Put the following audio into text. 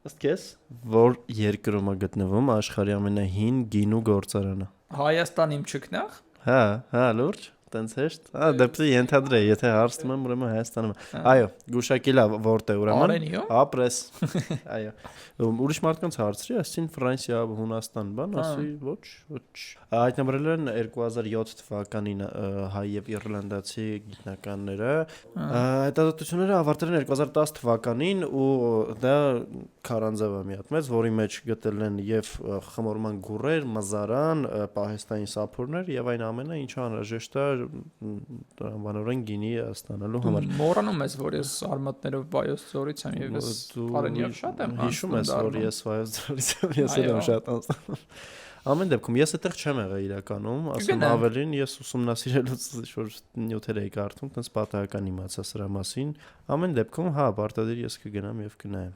Ըստ քեզ, որ երկրում է գտնվում աշխարհի ամենահին գինու գործարանը։ Հայաստան իմ չկնախ։ Հա, լուրջ, տենց հեշտ։ Դեպի ենթադրեի, եթե հարցնում եմ, ուրեմն Հայաստանում։ Այո, գուշակի լավ, որտե ուրեմն։ Արենիո։ Ապրես։ Այո։ Ուրիշ մարդկանց հարցրի, ասին Ֆրանսիա, Հունաստան, բան, ասի ոչ։ Հայտնաբերել են 2007 թվականին հայ եւ իռլանդացի գիտնականները։ Հետազոտությունները ավարտել են 2010 թվականին ու դա քարանձավ է մի հատ մեծ, որի մեջ գտել են եւ խմորման գուրեր, մազարան, պահեստային սափորներ եւ այն ամենը, ինչը անհրաժեշտ է բանորեն գինի ստանալու համար։ Մոռանում ես, որ ես արմատներով Վայոց ձորից եմ եւ ես Արենիով շատ եմ հիշում ես, որ ես Վայոց ձորից եմ, ես եմ շատ անցնում։ Ամեն դեպքում ես այդտեղ չեմ եղել իրականում, ասեմ ավելին, ես ուսումնասիրելուց ինչ-որ նյութեր էի կարդում, տենց պատահական իմացա սրա մասին։ Ամեն դեպքում, հա, պարտադիր ես կգնամ եւ կնայեմ։